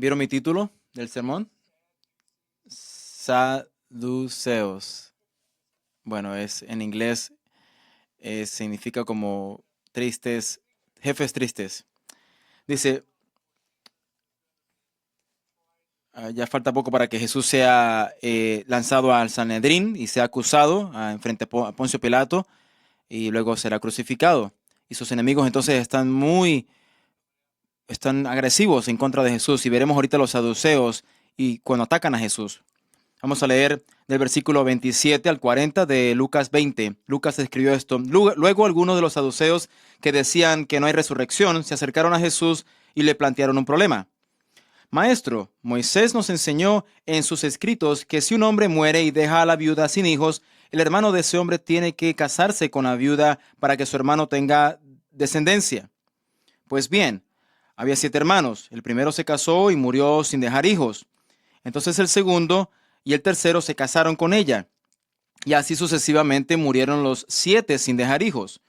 ¿Vieron mi título del sermón? Saduceos. Bueno, es en inglés significa como tristes, jefes tristes. Dice, ya falta poco para que Jesús sea lanzado al Sanedrín y sea acusado frente a Poncio Pilato y luego será crucificado. Y sus enemigos entonces están agresivos en contra de Jesús y veremos ahorita los saduceos y cuando atacan a Jesús. Vamos a leer del versículo 27 al 40 de Lucas 20. Lucas escribió esto. Luego algunos de los saduceos que decían que no hay resurrección se acercaron a Jesús y le plantearon un problema. Maestro, Moisés nos enseñó en sus escritos que si un hombre muere y deja a la viuda sin hijos, el hermano de ese hombre tiene que casarse con la viuda para que su hermano tenga descendencia. Pues bien, había 7 hermanos. El primero se casó y murió sin dejar hijos. Entonces el segundo y el tercero se casaron con ella. Y así sucesivamente murieron los 7 sin dejar hijos.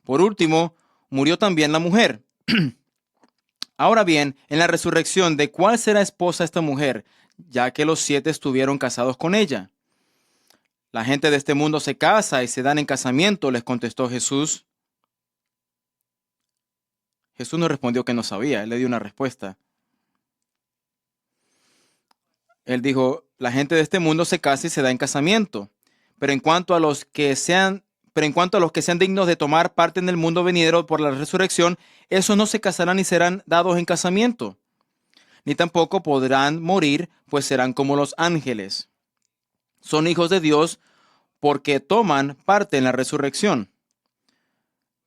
Por último, murió también la mujer. Ahora bien, en la resurrección, ¿de cuál será esposa esta mujer, ya que los 7 estuvieron casados con ella? La gente de este mundo se casa y se dan en casamiento, les contestó Jesús. Jesús no respondió que no sabía, él le dio una respuesta. Él dijo, la gente de este mundo se casa y se da en casamiento, pero en cuanto a los que sean dignos de tomar parte en el mundo venidero por la resurrección, esos no se casarán ni serán dados en casamiento, ni tampoco podrán morir, pues serán como los ángeles. Son hijos de Dios porque toman parte en la resurrección.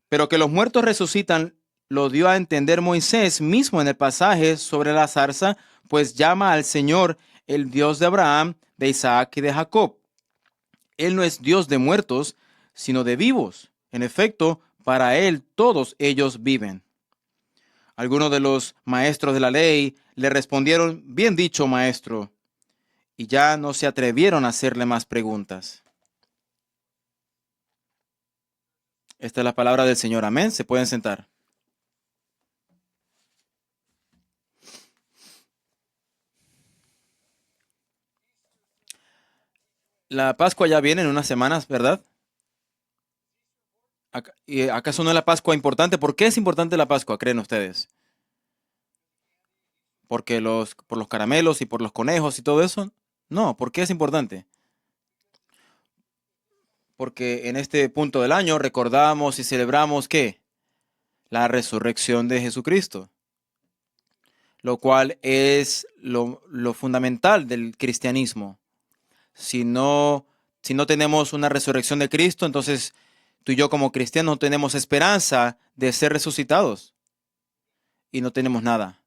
Pero que los muertos resucitan lo dio a entender Moisés mismo en el pasaje sobre la zarza, pues llama al Señor el Dios de Abraham, de Isaac y de Jacob. Él no es Dios de muertos, sino de vivos. En efecto, para Él todos ellos viven. Algunos de los maestros de la ley le respondieron, bien dicho, maestro, y ya no se atrevieron a hacerle más preguntas. Esta es la palabra del Señor. Amén. Se pueden sentar. La Pascua ya viene en unas semanas, ¿verdad? ¿Y acaso no es la Pascua importante? ¿Por qué es importante la Pascua, creen ustedes? ¿Porque por los caramelos y por los conejos y todo eso? No, ¿por qué es importante? Porque en este punto del año recordamos y celebramos ¿qué? La resurrección de Jesucristo, lo cual es lo fundamental del cristianismo. Si no, si no tenemos una resurrección de Cristo, entonces tú y yo como cristianos no tenemos esperanza de ser resucitados y no tenemos nada.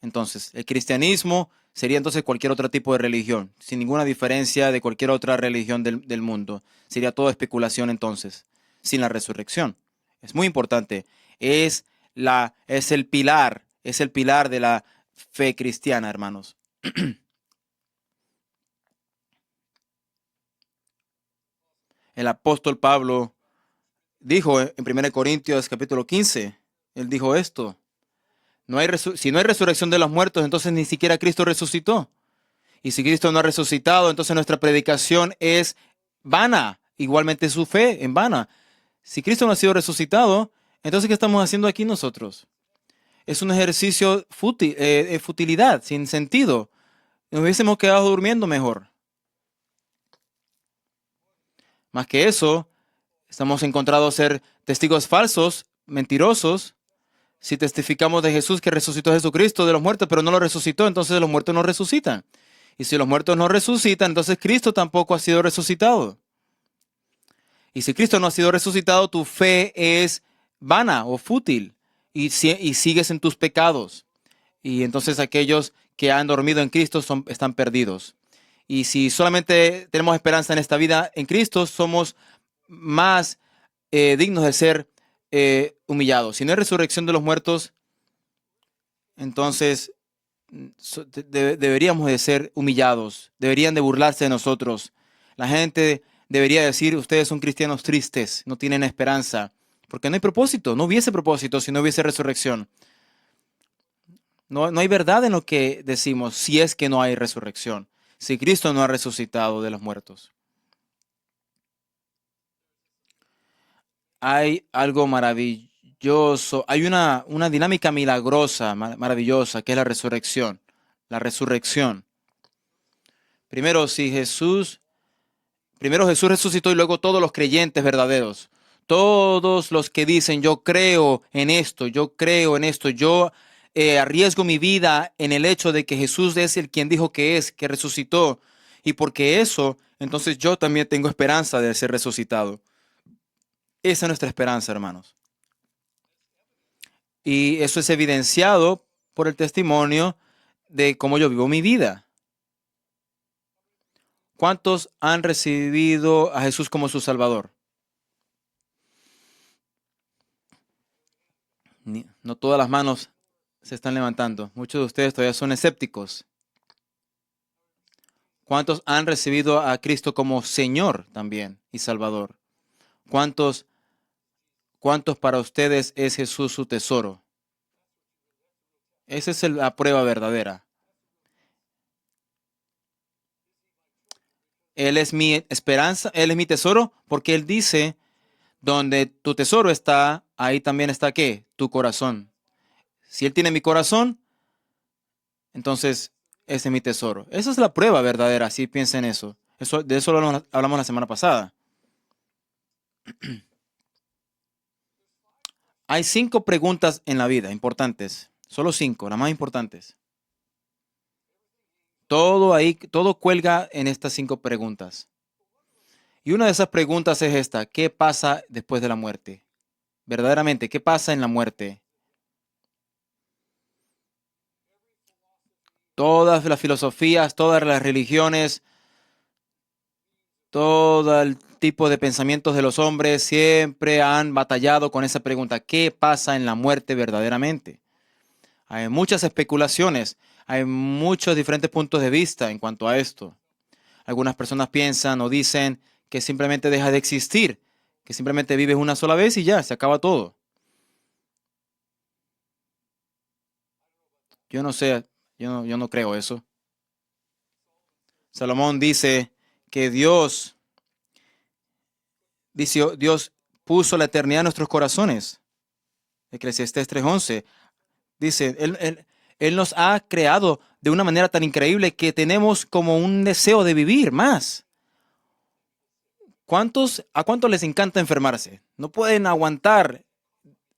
Entonces, el cristianismo sería entonces cualquier otro tipo de religión, sin ninguna diferencia de cualquier otra religión del mundo. Sería todo especulación entonces, sin la resurrección. Es muy importante. Es el pilar de la fe cristiana, hermanos. El apóstol Pablo dijo en 1 Corintios capítulo 15, él dijo esto, si no hay resurrección de los muertos, entonces ni siquiera Cristo resucitó. Y si Cristo no ha resucitado, entonces nuestra predicación es vana. Igualmente su fe en vana. Si Cristo no ha sido resucitado, entonces ¿qué estamos haciendo aquí nosotros? Es un ejercicio fútil, futilidad, sin sentido. Nos hubiésemos quedado durmiendo mejor. Más que eso, estamos encontrados ser testigos falsos, mentirosos. Si testificamos de Jesús que resucitó a Jesucristo de los muertos, pero no lo resucitó, entonces los muertos no resucitan. Y si los muertos no resucitan, entonces Cristo tampoco ha sido resucitado. Y si Cristo no ha sido resucitado, tu fe es vana o fútil y sigues en tus pecados. Y entonces aquellos que han dormido en Cristo están perdidos. Y si solamente tenemos esperanza en esta vida en Cristo, somos más dignos de ser humillados. Si no hay resurrección de los muertos, entonces deberíamos de ser humillados, deberían de burlarse de nosotros. La gente debería decir, ustedes son cristianos tristes, no tienen esperanza, porque no hay propósito, no hubiese propósito si no hubiese resurrección. No hay verdad en lo que decimos si es que no hay resurrección, si Cristo no ha resucitado de los muertos. Hay algo maravilloso, hay una dinámica milagrosa, maravillosa, que es la resurrección. La resurrección. Primero, si Jesús Primero Jesús resucitó y luego todos los creyentes verdaderos. Todos los que dicen, yo creo en esto, yo creo en esto, yo arriesgo mi vida en el hecho de que Jesús es el quien dijo que es, que resucitó. Y porque eso, entonces yo también tengo esperanza de ser resucitado. Esa es nuestra esperanza, hermanos. Y eso es evidenciado por el testimonio de cómo yo vivo mi vida. ¿Cuántos han recibido a Jesús como su Salvador? No todas las manos se están levantando. Muchos de ustedes todavía son escépticos. ¿Cuántos han recibido a Cristo como Señor también y Salvador? ¿Cuántos, cuántos para ustedes es Jesús su tesoro? Esa es la prueba verdadera. Él es mi esperanza, Él es mi tesoro, porque Él dice, donde tu tesoro está, ahí también está ¿qué? Tu corazón. Si Él tiene mi corazón, entonces ese es mi tesoro. Esa es la prueba verdadera, si piensa en eso. De eso hablamos la semana pasada. Hay 5 preguntas en la vida importantes. Solo 5, las más importantes. Todo ahí, todo cuelga en estas 5 preguntas. Y una de esas preguntas es esta: ¿qué pasa después de la muerte? Verdaderamente, ¿qué pasa en la muerte? Todas las filosofías, todas las religiones, todo el tipo de pensamientos de los hombres siempre han batallado con esa pregunta: ¿qué pasa en la muerte verdaderamente? Hay muchas especulaciones, hay muchos diferentes puntos de vista en cuanto a esto. Algunas personas piensan o dicen que simplemente deja de existir, que simplemente vives una sola vez y ya, se acaba todo. Yo no sé, yo no creo eso. Salomón que Dios puso la eternidad en nuestros corazones. Eclesiastés 3:11 dice, él nos ha creado de una manera tan increíble que tenemos como un deseo de vivir más. ¿A cuántos les encanta enfermarse? No pueden aguantar,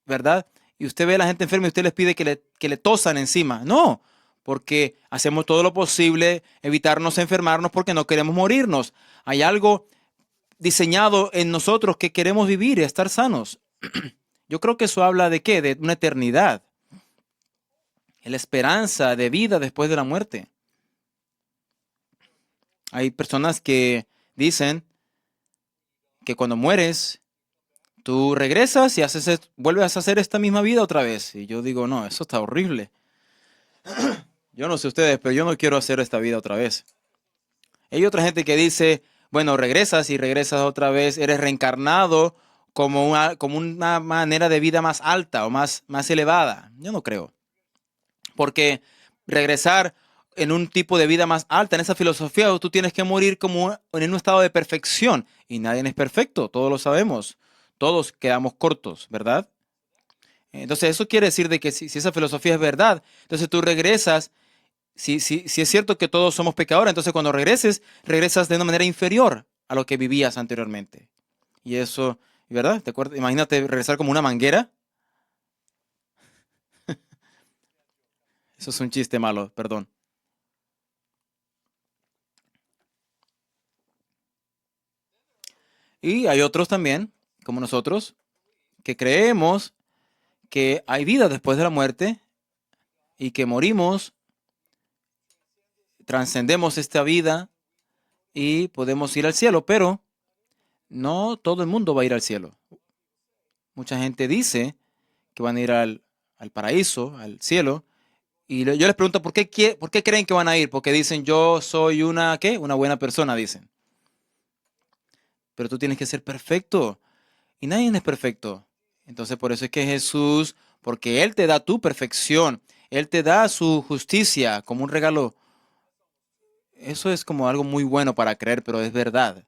¿verdad? Y usted ve a la gente enferma y usted les pide que le tosan encima. No, porque hacemos todo lo posible, evitarnos enfermarnos porque no queremos morirnos. Hay algo diseñado en nosotros que queremos vivir y estar sanos. Yo creo que eso habla de qué, de una eternidad, la esperanza de vida después de la muerte. Hay personas que dicen que cuando mueres, tú regresas y vuelves a hacer esta misma vida otra vez. Y yo digo, no, eso está horrible. Yo no sé ustedes, pero yo no quiero hacer esta vida otra vez. Hay otra gente que dice, bueno, regresas y regresas otra vez, eres reencarnado como una manera de vida más alta o más elevada. Yo no creo. Porque regresar en un tipo de vida más alta, en esa filosofía, tú tienes que morir como en un estado de perfección. Y nadie es perfecto, todos lo sabemos. Todos quedamos cortos, ¿verdad? Entonces eso quiere decir de que si esa filosofía es verdad, entonces tú regresas. Si es cierto que todos somos pecadores, entonces cuando regresas de una manera inferior a lo que vivías anteriormente. Y eso, ¿verdad? ¿Te acuerdas? Imagínate regresar como una manguera. Eso es un chiste malo, perdón. Y hay otros también, como nosotros, que creemos que hay vida después de la muerte y que morimos, trascendemos esta vida y podemos ir al cielo, pero no todo el mundo va a ir al cielo. Mucha gente dice que van a ir al paraíso, al cielo. Y yo les pregunto, ¿por qué creen que van a ir? Porque dicen, yo soy ¿qué? Una buena persona, dicen. Pero tú tienes que ser perfecto. Y nadie es perfecto. Entonces, por eso es que Jesús, porque Él te da tu perfección. Él te da su justicia como un regalo. Eso es como algo muy bueno para creer, pero es verdad.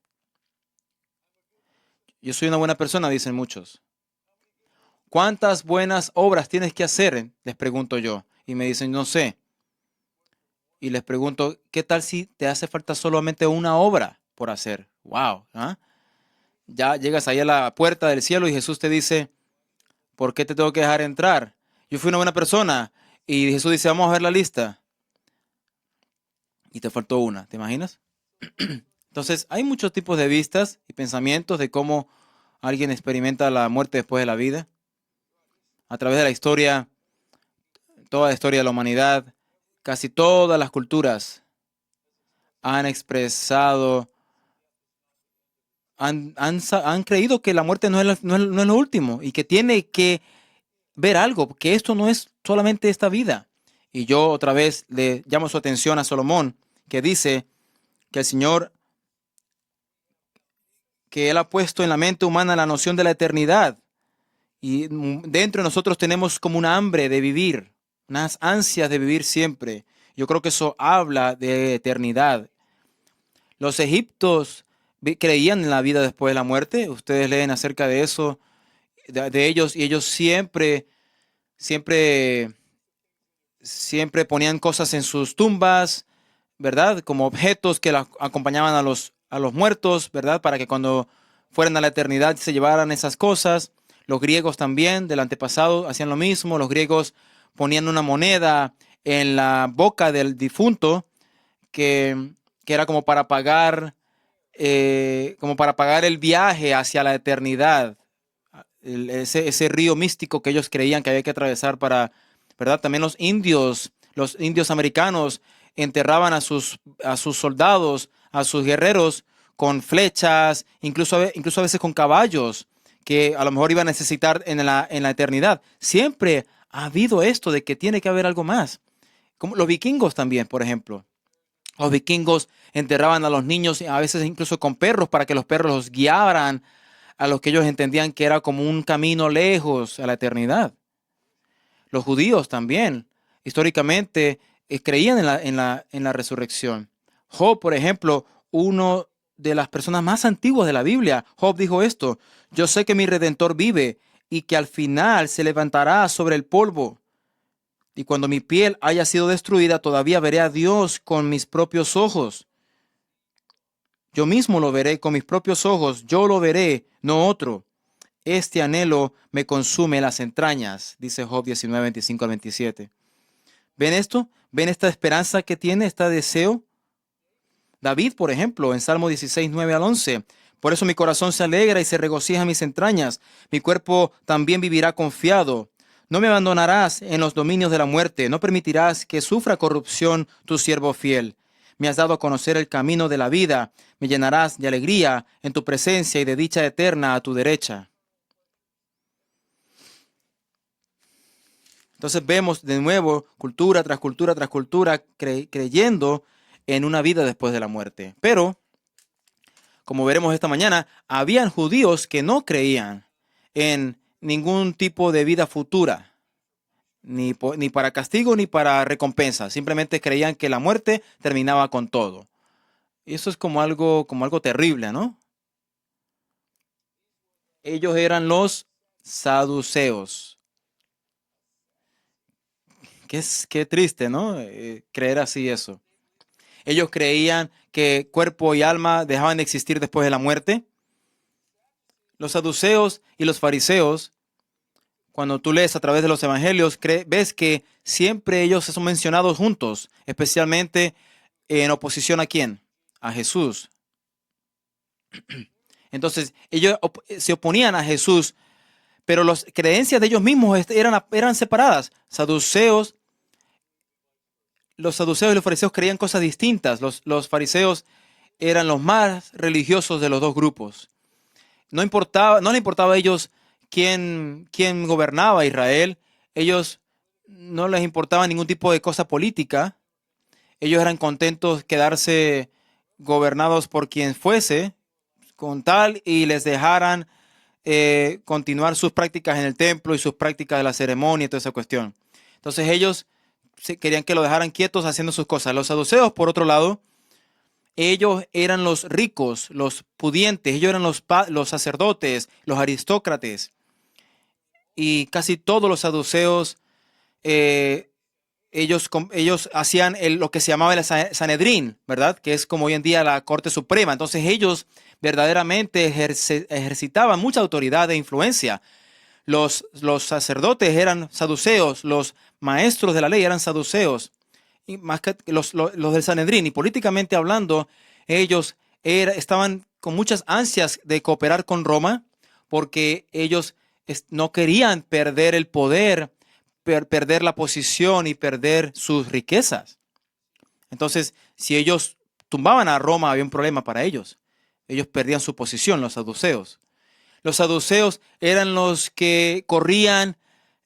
Yo soy una buena persona, dicen muchos. ¿Cuántas buenas obras tienes que hacer? Les pregunto yo. Y me dicen, no sé. Y les pregunto, ¿qué tal si te hace falta solamente una obra por hacer? Wow. ¿Ah? Ya llegas ahí a la puerta del cielo y Jesús te dice, ¿por qué te tengo que dejar entrar? Yo fui una buena persona. Y Jesús dice, vamos a ver la lista. Y te faltó una, ¿te imaginas? Entonces, hay muchos tipos de vistas y pensamientos de cómo alguien experimenta la muerte después de la vida. A través de la historia, toda la historia de la humanidad, casi todas las culturas han expresado, han creído que la muerte no es lo último y que tiene que ver algo, que esto no es solamente esta vida. Y yo otra vez le llamo su atención a Salomón, que dice que el Señor, que Él ha puesto en la mente humana la noción de la eternidad. Y dentro de nosotros tenemos como una hambre de vivir, unas ansias de vivir siempre. Yo creo que eso habla de eternidad. Los egipcios creían en la vida después de la muerte. Ustedes leen acerca de eso, de ellos, y ellos siempre, siempre ponían cosas en sus tumbas, ¿verdad? Como objetos que acompañaban a los muertos, ¿verdad? Para que cuando fueran a la eternidad se llevaran esas cosas. Los griegos también, del antepasado, hacían lo mismo. Los griegos ponían una moneda en la boca del difunto que, que era como para pagar el viaje hacia la eternidad. Ese río místico que ellos creían que había que atravesar para, ¿verdad? También los indios americanos enterraban a sus soldados, a sus guerreros con flechas, incluso a veces con caballos que a lo mejor iban a necesitar en la eternidad. Siempre ha habido esto de que tiene que haber algo más. Como los vikingos también, por ejemplo. Los vikingos enterraban a los niños, a veces incluso con perros, para que los perros los guiaran a los que ellos entendían que era como un camino lejos a la eternidad. Los judíos también, históricamente, creían en la resurrección. Job, por ejemplo, uno de las personas más antiguas de la Biblia, Job dijo esto: yo sé que mi Redentor vive y que al final se levantará sobre el polvo. Y cuando mi piel haya sido destruida, todavía veré a Dios con mis propios ojos. Yo mismo lo veré con mis propios ojos, yo lo veré, no otro. Este anhelo me consume las entrañas, dice Job 19, 25 al 27. ¿Ven esto? ¿Ven esta esperanza que tiene, este deseo? David, por ejemplo, en Salmo 16, 9 al 11. Por eso mi corazón se alegra y se regocija en mis entrañas. Mi cuerpo también vivirá confiado. No me abandonarás en los dominios de la muerte. No permitirás que sufra corrupción tu siervo fiel. Me has dado a conocer el camino de la vida. Me llenarás de alegría en tu presencia y de dicha eterna a tu derecha. Entonces vemos de nuevo cultura tras cultura tras cultura creyendo en una vida después de la muerte. Pero, como veremos esta mañana, habían judíos que no creían en ningún tipo de vida futura, ni para castigo ni para recompensa. Simplemente creían que la muerte terminaba con todo. Y eso es como algo terrible, ¿no? Ellos eran los saduceos. Qué triste, ¿no? Creer así eso. Ellos creían que cuerpo y alma dejaban de existir después de la muerte. Los saduceos y los fariseos, cuando tú lees a través de los evangelios, ves que siempre ellos son mencionados juntos, especialmente en oposición ¿a quién? A Jesús. Entonces, ellos se oponían a Jesús, pero las creencias de ellos mismos eran separadas. Los saduceos y los fariseos creían cosas distintas. Los fariseos eran los más religiosos de los dos grupos. No le importaba a ellos quién gobernaba Israel. Ellos no les importaba ningún tipo de cosa política. Ellos eran contentos quedarse gobernados por quien fuese, con tal y les dejaran continuar sus prácticas en el templo y sus prácticas de la ceremonia y toda esa cuestión. Entonces ellos querían que lo dejaran quietos haciendo sus cosas. Los saduceos, por otro lado, ellos eran los ricos, los pudientes, ellos eran los sacerdotes, los aristócratas. Y casi todos los saduceos, eh, ellos hacían lo que se llamaba el Sanedrín, ¿verdad? Que es como hoy en día la Corte Suprema. Entonces ellos verdaderamente ejercitaban mucha autoridad e influencia. Los sacerdotes eran saduceos, los maestros de la ley eran saduceos, y más que los del Sanedrín. Y políticamente hablando, ellos estaban con muchas ansias de cooperar con Roma porque ellos no querían perder el poder, perder la posición y perder sus riquezas. Entonces, si ellos tumbaban a Roma, había un problema para ellos. Ellos perdían su posición, los saduceos. Los saduceos eran los que corrían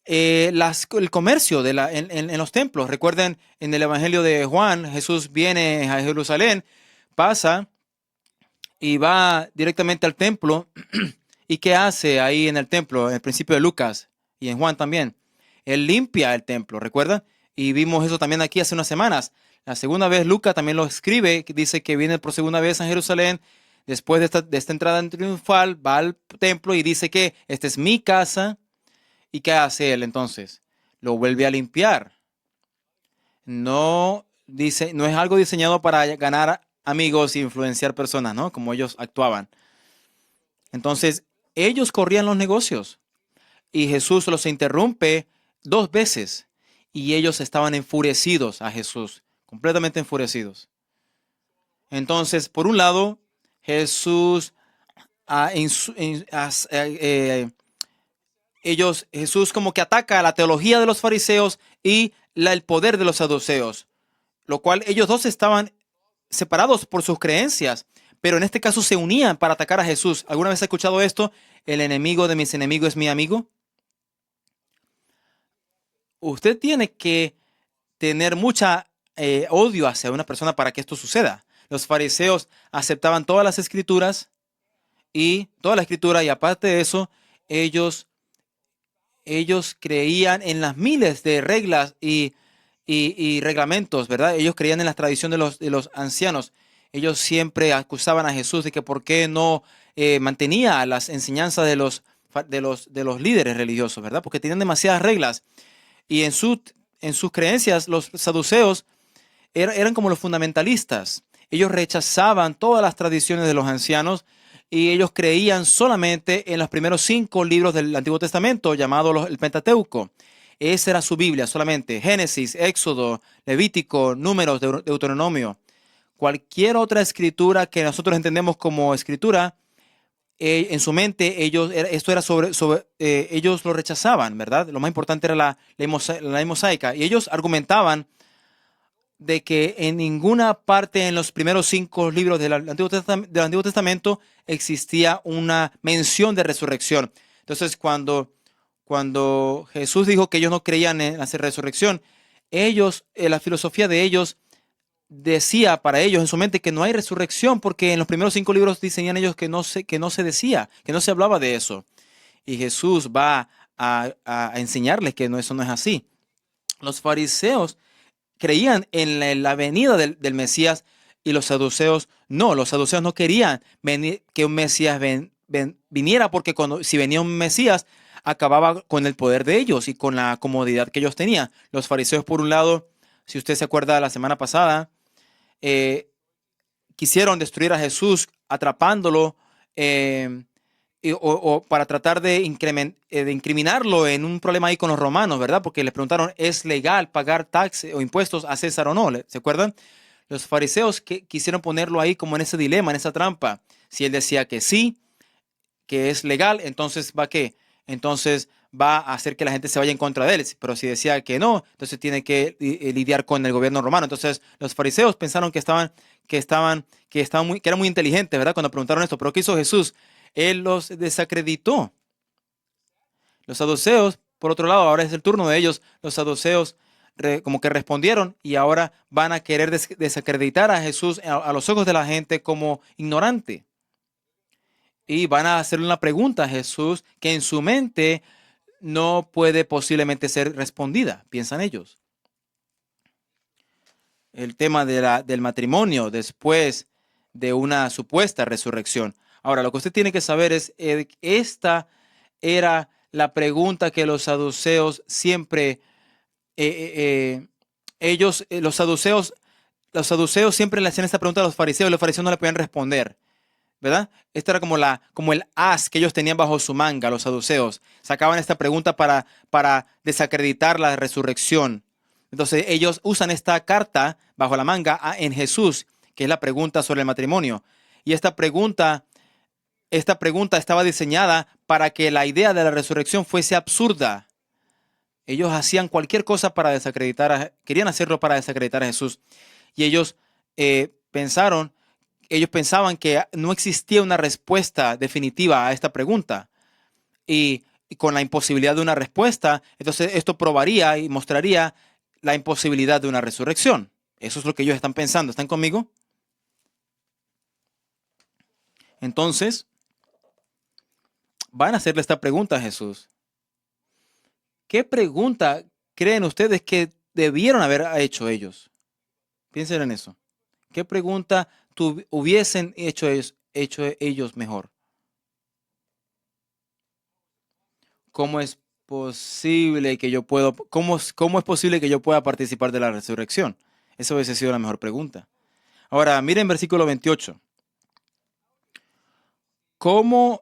el comercio en los templos. Recuerden, en el Evangelio de Juan, Jesús viene a Jerusalén, pasa y va directamente al templo. ¿Y qué hace ahí en el templo? En el principio de Lucas y en Juan también. Él limpia el templo, ¿recuerdan? Y vimos eso también aquí hace unas semanas. La segunda vez Lucas también lo escribe, que dice que viene por segunda vez a Jerusalén. Después de esta entrada triunfal, va al templo y dice que esta es mi casa. ¿Y qué hace él entonces? Lo vuelve a limpiar. No es algo diseñado para ganar amigos e influenciar personas, ¿no? Como ellos actuaban. Entonces, ellos corrían los negocios y Jesús los interrumpe 2 veces y ellos estaban enfurecidos a Jesús, completamente enfurecidos. Entonces, por un lado, Jesús, Jesús como que ataca a la teología de los fariseos y el poder de los saduceos, lo cual ellos dos estaban separados por sus creencias, pero en este caso se unían para atacar a Jesús. ¿Alguna vez ha escuchado esto? El enemigo de mis enemigos es mi amigo. Usted tiene que tener mucha odio hacia una persona para que esto suceda. Los fariseos aceptaban todas las escrituras y toda la escritura, y aparte de eso, ellos creían en las miles de reglas y reglamentos, ¿verdad? Ellos creían en la tradición de los ancianos. Ellos siempre acusaban a Jesús de que por qué no mantenía las enseñanzas de los líderes religiosos, ¿verdad? Porque tenían demasiadas reglas. Y en sus creencias, los saduceos eran como los fundamentalistas. Ellos rechazaban todas las tradiciones de los ancianos y ellos creían solamente en los primeros 5 libros del Antiguo Testamento, llamado el Pentateuco. Esa era su Biblia solamente. Génesis, Éxodo, Levítico, Números, Deuteronomio. Cualquier otra escritura que nosotros entendemos como escritura, en su mente esto era ellos lo rechazaban, ¿verdad? Lo más importante era la ley mosaica. Y ellos argumentaban de que en ninguna parte en los primeros 5 libros del Antiguo Testamento existía una mención de resurrección. Entonces, cuando Jesús dijo que ellos no creían en la resurrección, la filosofía de ellos decía para ellos en su mente que no hay resurrección, porque en los primeros 5 libros decían ellos que no se decía, que no se hablaba de eso. Y Jesús va a enseñarles que eso no es así. Los fariseos creían en la venida del Mesías y los saduceos no. Los saduceos no querían que un Mesías viniera, porque si venía un Mesías acababa con el poder de ellos y con la comodidad que ellos tenían. Los fariseos, por un lado, si usted se acuerda la semana pasada, quisieron destruir a Jesús atrapándolo o para tratar de incriminarlo en un problema ahí con los romanos, ¿verdad? Porque les preguntaron, ¿es legal pagar taxes o impuestos a César o no? ¿Se acuerdan? Los fariseos quisieron ponerlo ahí como en ese dilema, en esa trampa. Si él decía que sí, que es legal, entonces entonces va a hacer que la gente se vaya en contra de él. Pero si decía que no, entonces tiene que lidiar con el gobierno romano. Entonces los fariseos pensaron que eran muy inteligentes, ¿verdad? Cuando preguntaron esto. Pero ¿qué hizo Jesús? Él los desacreditó. Los saduceos, por otro lado, ahora es el turno de ellos. Los saduceos como que respondieron y ahora van a querer desacreditar a Jesús a los ojos de la gente como ignorante. Y van a hacerle una pregunta a Jesús que en su mente no puede posiblemente ser respondida, piensan ellos. el tema del matrimonio después de una supuesta resurrección. Ahora, lo que usted tiene que saber es esta era la pregunta que los saduceos siempre, los saduceos siempre le hacían esta pregunta a los fariseos y los fariseos no le podían responder, ¿verdad? Esta era como el as que ellos tenían bajo su manga, los saduceos. Sacaban esta pregunta para desacreditar la resurrección. Entonces ellos usan esta carta bajo la manga en Jesús, que es la pregunta sobre el matrimonio. Y esta pregunta estaba diseñada para que la idea de la resurrección fuese absurda. Ellos hacían cualquier cosa para querían hacerlo para desacreditar a Jesús. Y ellos pensaban que no existía una respuesta definitiva a esta pregunta. Y con la imposibilidad de una respuesta, entonces esto probaría y mostraría la imposibilidad de una resurrección. Eso es lo que ellos están pensando. ¿Están conmigo? Entonces, van a hacerle esta pregunta a Jesús. ¿Qué pregunta creen ustedes que debieron haber hecho ellos? Piensen en eso. ¿Qué pregunta hubiesen hecho ellos mejor? ¿Cómo es posible que cómo es posible que yo pueda participar de la resurrección? Esa hubiese sido la mejor pregunta. Ahora, miren versículo 28. ¿Cómo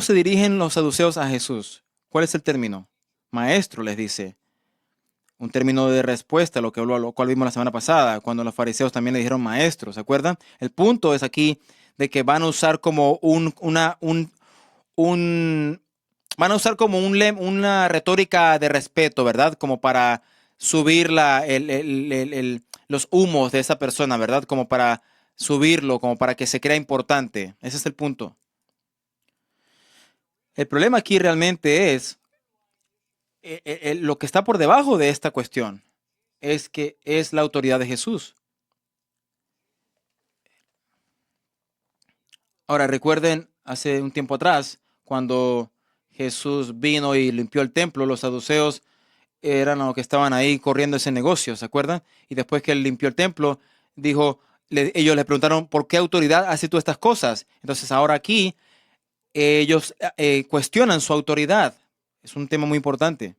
se dirigen los saduceos a Jesús? ¿Cuál es el término? Maestro, les dice. Un término de respuesta, lo cual vimos la semana pasada, cuando los fariseos también le dijeron maestro, ¿se acuerdan? El punto es aquí de que van a usar como una retórica de respeto, ¿verdad? Como para subir los humos de esa persona, ¿verdad? Como para subirlo, como para que se crea importante. Ese es el punto. El problema aquí realmente es lo que está por debajo de esta cuestión es que es la autoridad de Jesús. Ahora recuerden hace un tiempo atrás cuando Jesús vino y limpió el templo, los saduceos eran los que estaban ahí corriendo ese negocio, ¿se acuerdan? Y después que él limpió el templo, ellos le preguntaron, ¿por qué autoridad haces tú estas cosas? Entonces ahora aquí ellos cuestionan su autoridad. Es un tema muy importante.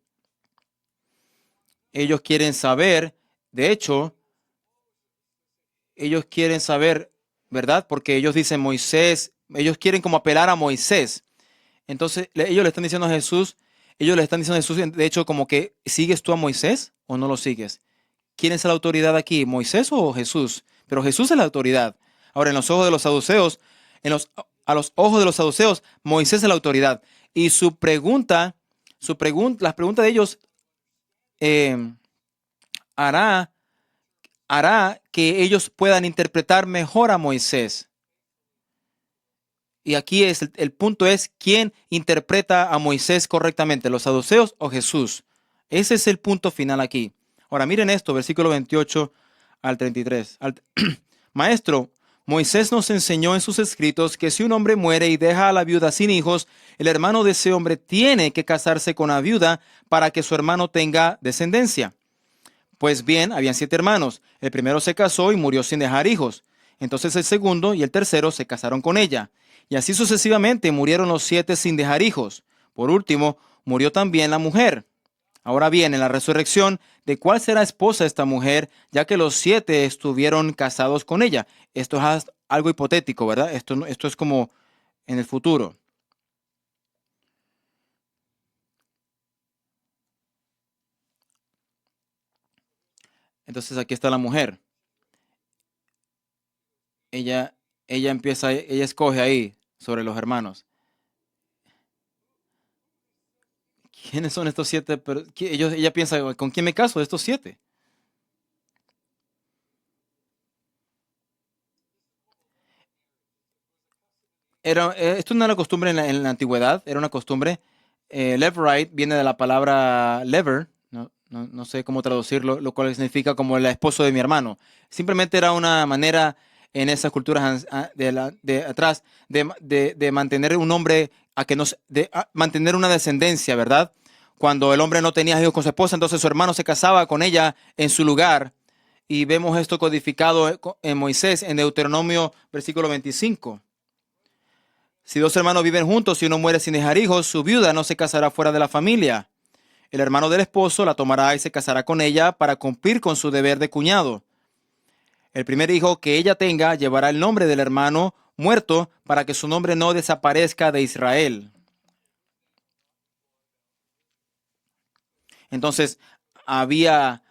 Ellos quieren saber, de hecho, ellos quieren saber, ¿verdad? Porque ellos dicen Moisés, ellos quieren como apelar a Moisés. Entonces ellos le están diciendo a Jesús, de hecho, como que, ¿sigues tú a Moisés o no lo sigues? ¿Quién es la autoridad aquí, Moisés o Jesús? Pero Jesús es la autoridad. Ahora, en los ojos de los saduceos, a los ojos de los saduceos, Moisés es la autoridad. Y las preguntas de ellos hará que ellos puedan interpretar mejor a Moisés. Y aquí el punto es, ¿quién interpreta a Moisés correctamente, los saduceos o Jesús? Ese es el punto final aquí. Ahora miren esto, versículo 28 al 33. Maestro, Moisés nos enseñó en sus escritos que si un hombre muere y deja a la viuda sin hijos, el hermano de ese hombre tiene que casarse con la viuda para que su hermano tenga descendencia. Pues bien, habían 7 hermanos. El primero se casó y murió sin dejar hijos. Entonces el segundo y el tercero se casaron con ella. Y así sucesivamente murieron los 7 sin dejar hijos. Por último, murió también la mujer. Ahora bien, en la resurrección, ¿de cuál será esposa esta mujer, ya que los 7 estuvieron casados con ella? Esto es algo hipotético, ¿verdad? Esto es como en el futuro. Entonces aquí está la mujer. Ella escoge ahí sobre los hermanos. ¿Quiénes son estos 7? Ella piensa, ¿con quién me caso de estos 7? Esto no era costumbre en la antigüedad, era una costumbre. Levirate viene de la palabra lever, no sé cómo traducirlo, lo cual significa como el esposo de mi hermano. Simplemente era una manera en esas culturas de atrás de mantener un hombre, mantener una descendencia, ¿verdad? Cuando el hombre no tenía hijos con su esposa, entonces su hermano se casaba con ella en su lugar Y vemos esto codificado en Moisés, en Deuteronomio, versículo 25. Si dos hermanos viven juntos y uno muere sin dejar hijos, su viuda no se casará fuera de la familia. El hermano del esposo la tomará y se casará con ella para cumplir con su deber de cuñado. El primer hijo que ella tenga llevará el nombre del hermano muerto para que su nombre no desaparezca de Israel. Entonces, había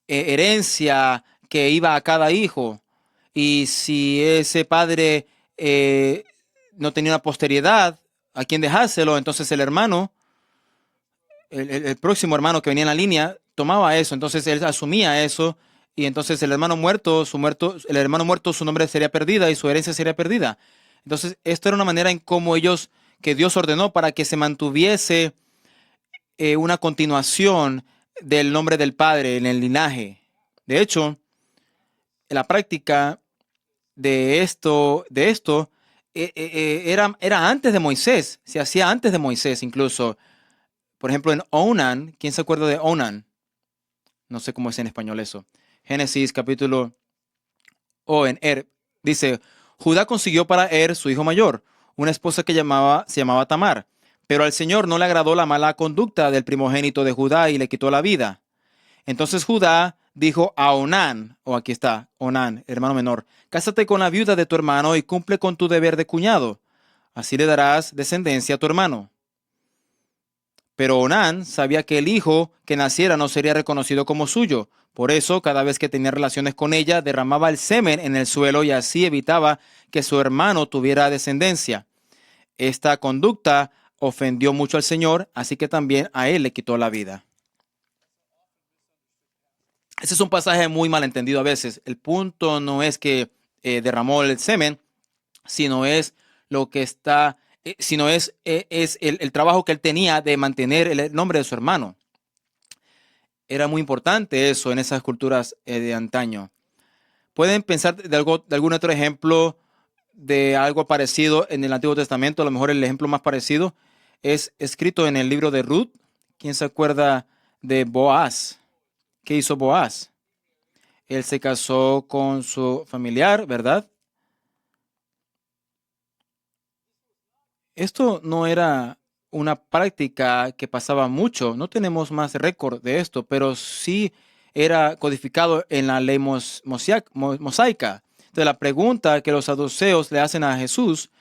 herencia que iba a cada hijo. Y si ese padre no tenía una posteridad a quien dejárselo, entonces el hermano, el próximo hermano que venía en la línea, tomaba eso. Entonces él asumía eso. Y entonces el hermano muerto, su nombre sería perdida y su herencia sería perdida. Entonces, esto era una manera en cómo que Dios ordenó para que se mantuviese una continuación del nombre del Padre en el linaje. De hecho, la práctica era antes de Moisés, se hacía antes de Moisés incluso. Por ejemplo, en Onan, ¿quién se acuerda de Onan? No sé cómo es en español eso. Génesis capítulo en dice, Judá consiguió para su hijo mayor, una esposa que se llamaba Tamar. Pero al Señor no le agradó la mala conducta del primogénito de Judá y le quitó la vida. Entonces Judá dijo a Onán, aquí está, Onán, hermano menor, cásate con la viuda de tu hermano y cumple con tu deber de cuñado. Así le darás descendencia a tu hermano. Pero Onán sabía que el hijo que naciera no sería reconocido como suyo. Por eso, cada vez que tenía relaciones con ella, derramaba el semen en el suelo y así evitaba que su hermano tuviera descendencia. Esta conducta ofendió mucho al Señor, así que también a él le quitó la vida. Ese es un pasaje muy malentendido a veces. El punto no es que derramó el semen, sino es lo que está, sino es el trabajo que él tenía de mantener el nombre de su hermano. Era muy importante eso en esas culturas de antaño. ¿Pueden pensar de algún otro ejemplo de algo parecido en el Antiguo Testamento? A lo mejor el ejemplo más parecido es escrito en el libro de Ruth. ¿Quién se acuerda de Boaz? ¿Qué hizo Boaz? Él se casó con su familiar, ¿verdad? Esto no era una práctica que pasaba mucho. No tenemos más récord de esto, pero sí era codificado en la ley mosaica. Entonces, la pregunta que los saduceos le hacen a Jesús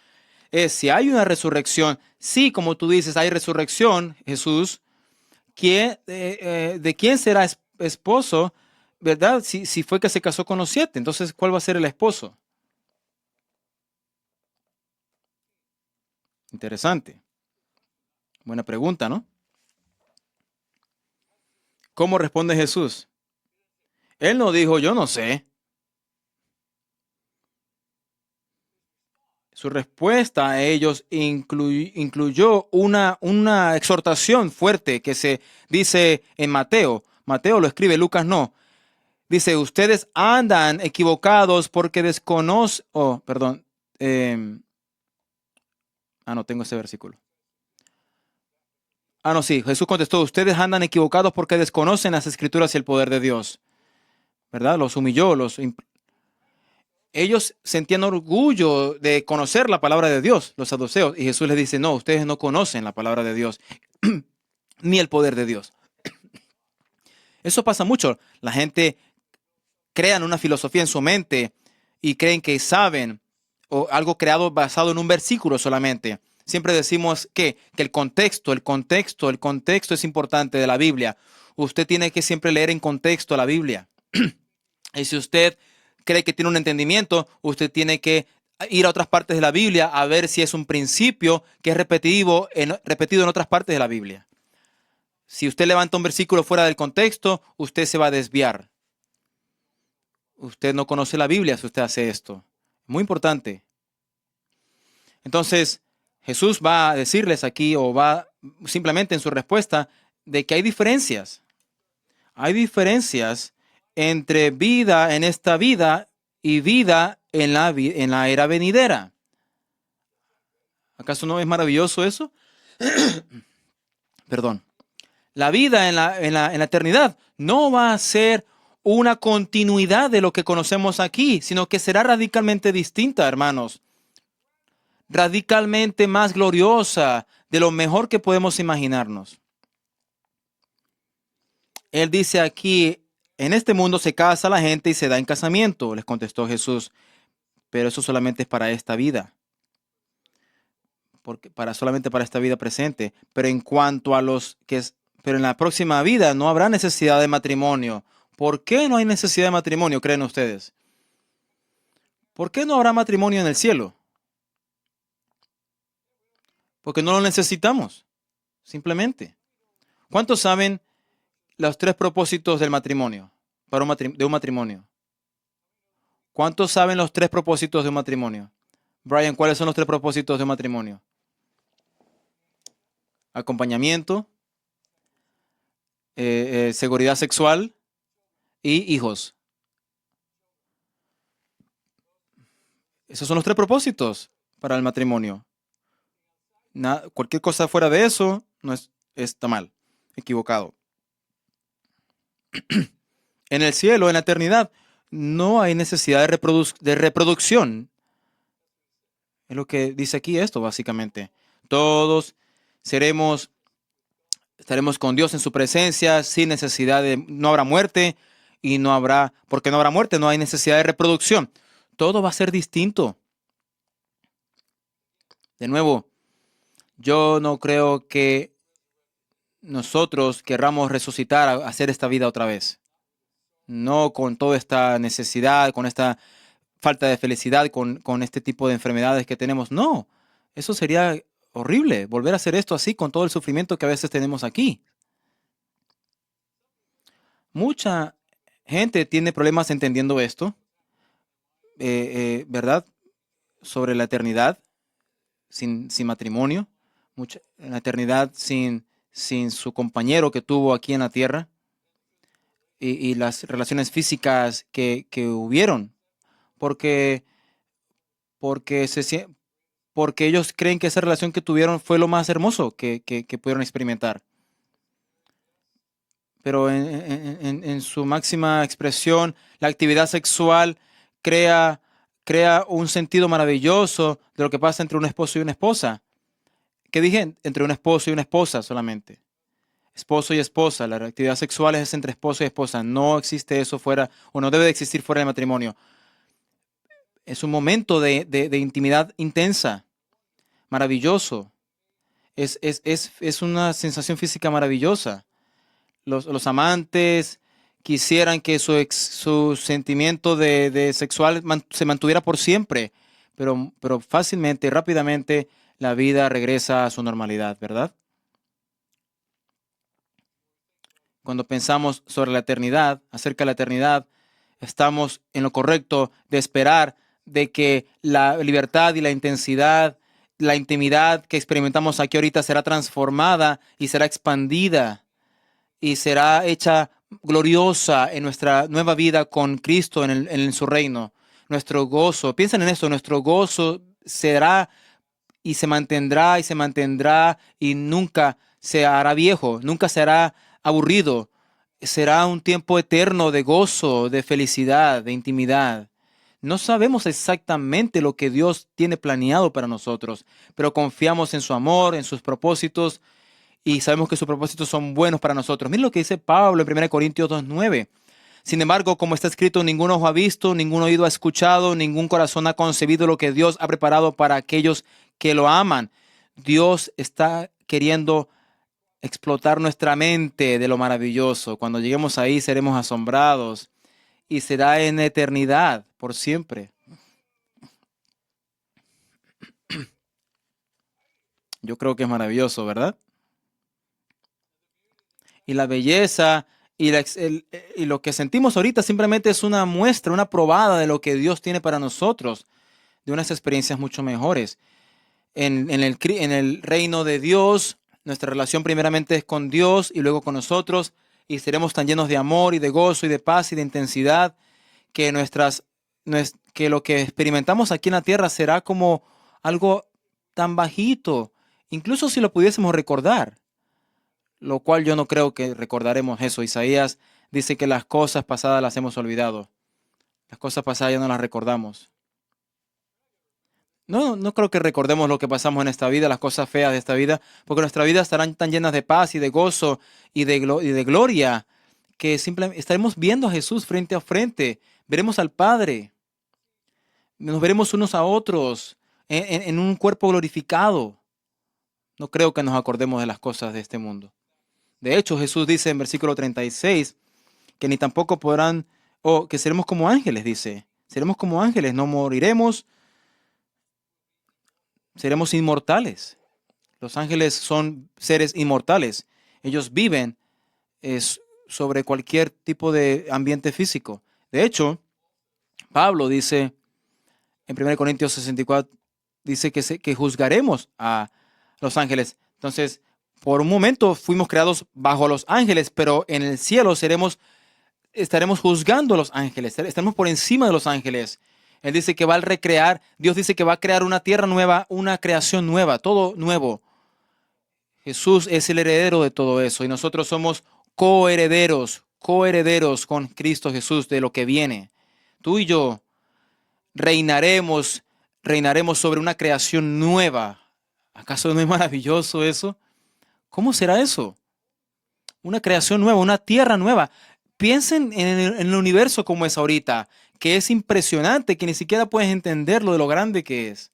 es si hay una resurrección. Sí, como tú dices, hay resurrección, Jesús. ¿De quién será esposo? ¿Verdad? Si fue que se casó con los 7, entonces, ¿cuál va a ser el esposo? Interesante. Buena pregunta, ¿no? ¿Cómo responde Jesús? Él no dijo, yo no sé. Su respuesta a ellos incluyó una exhortación fuerte que se dice en Mateo. Mateo lo escribe, Lucas no. Dice, ustedes andan equivocados porque desconocen... Oh, perdón. No tengo ese versículo. No, sí. Jesús contestó, ustedes andan equivocados porque desconocen las escrituras y el poder de Dios. ¿Verdad? Los humilló, ellos sentían orgullo de conocer la palabra de Dios, los saduceos. Y Jesús les dice, no, ustedes no conocen la palabra de Dios, ni el poder de Dios. Eso pasa mucho. La gente crea una filosofía en su mente y creen que saben o algo creado basado en un versículo solamente. Siempre decimos que el contexto es importante de la Biblia. Usted tiene que siempre leer en contexto la Biblia. Y si usted cree que tiene un entendimiento, usted tiene que ir a otras partes de la Biblia a ver si es un principio que es repetido en otras partes de la Biblia. Si usted levanta un versículo fuera del contexto, usted se va a desviar. Usted no conoce la Biblia si usted hace esto. Muy importante. Entonces, Jesús va a decirles aquí, o va simplemente en su respuesta, de que hay diferencias. Hay diferencias entre vida en esta vida y vida en la era venidera. ¿Acaso no es maravilloso eso? Perdón. La vida en la eternidad no va a ser una continuidad de lo que conocemos aquí, sino que será radicalmente distinta, hermanos. Radicalmente más gloriosa, de lo mejor que podemos imaginarnos. Él dice aquí, en este mundo se casa la gente y se da en casamiento, les contestó Jesús, pero eso solamente es para esta vida, solamente para esta vida presente. Pero en cuanto a pero en la próxima vida no habrá necesidad de matrimonio. ¿Por qué no hay necesidad de matrimonio, creen ustedes? ¿Por qué no habrá matrimonio en el cielo? Porque no lo necesitamos, simplemente. ¿Cuántos saben los 3 propósitos del matrimonio, de un matrimonio? ¿Cuántos saben los 3 propósitos de un matrimonio? Brian, ¿cuáles son los 3 propósitos de un matrimonio? Acompañamiento, seguridad sexual y hijos. Esos son los 3 propósitos para el matrimonio. Cualquier cosa fuera de eso no está mal, equivocado. En el cielo, en la eternidad, no hay necesidad de reproducción. Es lo que dice aquí esto, básicamente. Todos estaremos con Dios en su presencia, sin necesidad no habrá muerte porque no habrá muerte, no hay necesidad de reproducción. Todo va a ser distinto. De nuevo, yo no creo que nosotros querramos resucitar, hacer esta vida otra vez. No con toda esta necesidad, con esta falta de felicidad, con este tipo de enfermedades que tenemos. No, eso sería horrible, volver a hacer esto así con todo el sufrimiento que a veces tenemos aquí. Mucha gente tiene problemas entendiendo esto, ¿verdad? Sobre la eternidad sin matrimonio, la eternidad sin su compañero que tuvo aquí en la tierra y las relaciones físicas que hubieron, porque ellos creen que esa relación que tuvieron fue lo más hermoso que pudieron experimentar. Pero en su máxima expresión, la actividad sexual crea un sentido maravilloso de lo que pasa entre un esposo y una esposa. ¿Qué dije? Entre un esposo y una esposa solamente. Esposo y esposa. La actividad sexual es entre esposo y esposa. No existe eso fuera, o no debe de existir fuera del matrimonio. Es un momento de intimidad intensa, maravilloso. Es una sensación física maravillosa. Los amantes quisieran que su sentimiento de sexual se mantuviera por siempre, pero fácilmente, rápidamente, la vida regresa a su normalidad, ¿verdad? Cuando pensamos sobre la eternidad, acerca de la eternidad, estamos en lo correcto de esperar de que la libertad y la intensidad, la intimidad que experimentamos aquí ahorita será transformada y será expandida y será hecha gloriosa en nuestra nueva vida con Cristo en su reino. Nuestro gozo, piensen en esto, nuestro gozo será y se mantendrá y nunca se hará viejo, nunca se hará aburrido. Será un tiempo eterno de gozo, de felicidad, de intimidad. No sabemos exactamente lo que Dios tiene planeado para nosotros, pero confiamos en su amor, en sus propósitos, y sabemos que sus propósitos son buenos para nosotros. Miren lo que dice Pablo en 1 Corintios 2:9. Sin embargo, como está escrito, ningún ojo ha visto, ningún oído ha escuchado, ningún corazón ha concebido lo que Dios ha preparado para aquellos que lo aman. Dios está queriendo explotar nuestra mente de lo maravilloso. Cuando lleguemos ahí seremos asombrados y será en eternidad, por siempre. Yo creo que es maravilloso, ¿verdad? Y la belleza y lo que sentimos ahorita simplemente es una muestra, una probada de lo que Dios tiene para nosotros, de unas experiencias mucho mejores. En el reino de Dios, nuestra relación primeramente es con Dios y luego con nosotros, y seremos tan llenos de amor y de gozo y de paz y de intensidad que que lo que experimentamos aquí en la tierra será como algo tan bajito, incluso si lo pudiésemos recordar, lo cual yo no creo que recordaremos eso. Isaías dice que las cosas pasadas las hemos olvidado. Las cosas pasadas ya no las recordamos. No, no creo que recordemos lo que pasamos en esta vida, las cosas feas de esta vida, porque nuestras vidas estarán tan llenas de paz y de gozo y de gloria que simplemente estaremos viendo a Jesús frente a frente. Veremos al Padre. Nos veremos unos a otros en un cuerpo glorificado. No creo que nos acordemos de las cosas de este mundo. De hecho, Jesús dice en versículo 36 que ni tampoco podrán, o que seremos como ángeles, dice. Seremos como ángeles, no moriremos, seremos inmortales. Los ángeles son seres inmortales. Ellos viven sobre cualquier tipo de ambiente físico. De hecho, Pablo dice en 1 Corintios 64, dice que juzgaremos a los ángeles. Entonces, por un momento fuimos creados bajo los ángeles, pero en el cielo estaremos juzgando a los ángeles, estaremos por encima de los ángeles. Él dice que va a recrear, Dios dice que va a crear una tierra nueva, una creación nueva, todo nuevo. Jesús es el heredero de todo eso y nosotros somos coherederos con Cristo Jesús de lo que viene. Tú y yo reinaremos, reinaremos sobre una creación nueva. ¿Acaso no es maravilloso eso? ¿Cómo será eso? Una creación nueva, una tierra nueva. Piensen en el universo como es ahorita, que es impresionante, que ni siquiera puedes entenderlo de lo grande que es.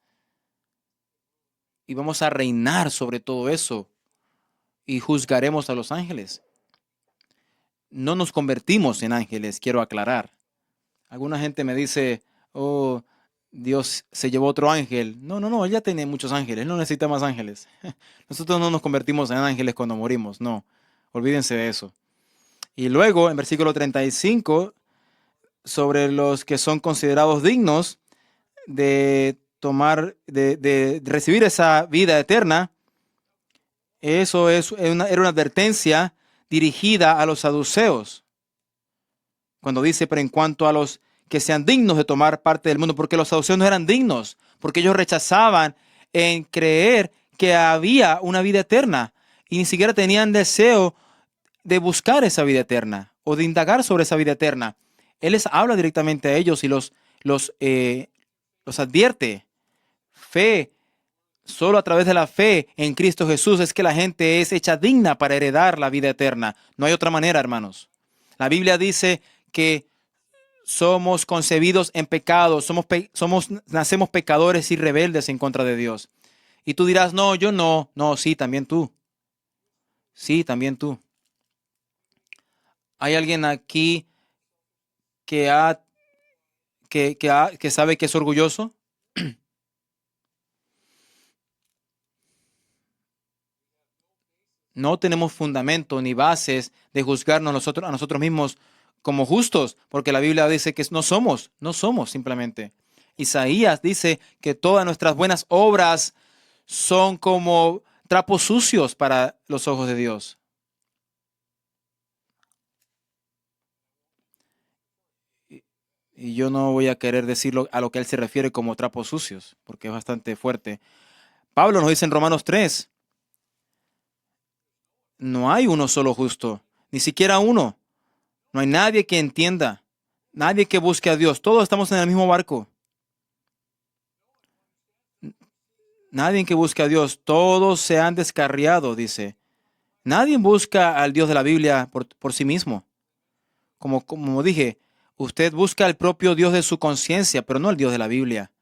Y vamos a reinar sobre todo eso y juzgaremos a los ángeles. No nos convertimos en ángeles, quiero aclarar. Alguna gente me dice, oh, Dios se llevó otro ángel. No, no, no, él ya tiene muchos ángeles, él no necesita más ángeles. Nosotros no nos convertimos en ángeles cuando morimos, no. Olvídense de eso. Y luego, en versículo 35, sobre los que son considerados dignos de tomar, de recibir esa vida eterna, eso era una advertencia dirigida a los saduceos. Cuando dice, pero en cuanto a los que sean dignos de tomar parte del mundo, porque los saduceos no eran dignos, porque ellos rechazaban en creer que había una vida eterna y ni siquiera tenían deseo de buscar esa vida eterna o de indagar sobre esa vida eterna. Él les habla directamente a ellos y los advierte. Fe, solo a través de la fe en Cristo Jesús es que la gente es hecha digna para heredar la vida eterna. No hay otra manera, hermanos. La Biblia dice que somos concebidos en pecado, nacemos pecadores y rebeldes en contra de Dios. Y tú dirás, no, yo no. No, sí, también tú. Sí, también tú. ¿Hay alguien aquí que sabe que es orgulloso? No tenemos fundamento ni bases de juzgarnos a nosotros mismos como justos, porque la Biblia dice que no somos simplemente. Isaías dice que todas nuestras buenas obras son como trapos sucios para los ojos de Dios. Y yo no voy a querer decirlo a lo que él se refiere como trapos sucios, porque es bastante fuerte. Pablo nos dice en Romanos 3, no hay uno solo justo, ni siquiera uno. No hay nadie que entienda, nadie que busque a Dios. Todos estamos en el mismo barco. Nadie que busque a Dios. Todos se han descarriado, dice. Nadie busca al Dios de la Biblia por sí mismo. Como dije, usted busca al propio Dios de su conciencia, pero no al Dios de la Biblia.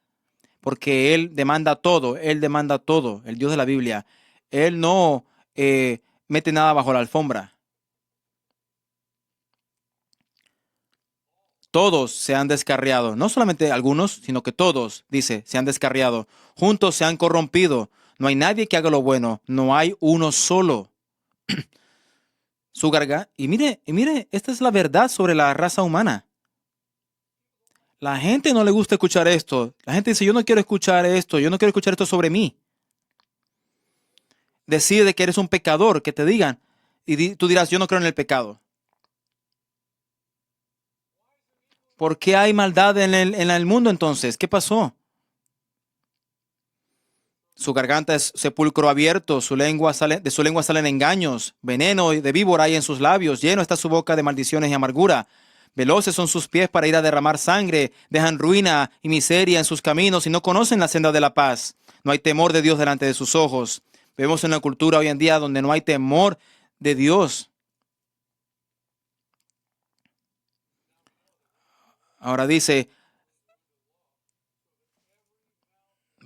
Porque Él demanda todo, el Dios de la Biblia. Él no mete nada bajo la alfombra. Todos se han descarriado, no solamente algunos, sino que todos, dice, se han descarriado. Juntos se han corrompido. No hay nadie que haga lo bueno, no hay uno solo. Su garganta. Y mire, esta es la verdad sobre la raza humana. La gente no le gusta escuchar esto. La gente dice, yo no quiero escuchar esto, yo no quiero escuchar esto sobre mí. Decide que eres un pecador, que te digan. Y tú dirás, yo no creo en el pecado. ¿Por qué hay maldad en el mundo entonces? ¿Qué pasó? Su garganta es sepulcro abierto, de su lengua salen engaños, veneno de víbora hay en sus labios, lleno está su boca de maldiciones y amargura. Veloces son sus pies para ir a derramar sangre, dejan ruina y miseria en sus caminos y no conocen la senda de la paz. No hay temor de Dios delante de sus ojos. Vemos en una cultura hoy en día donde no hay temor de Dios. Ahora dice,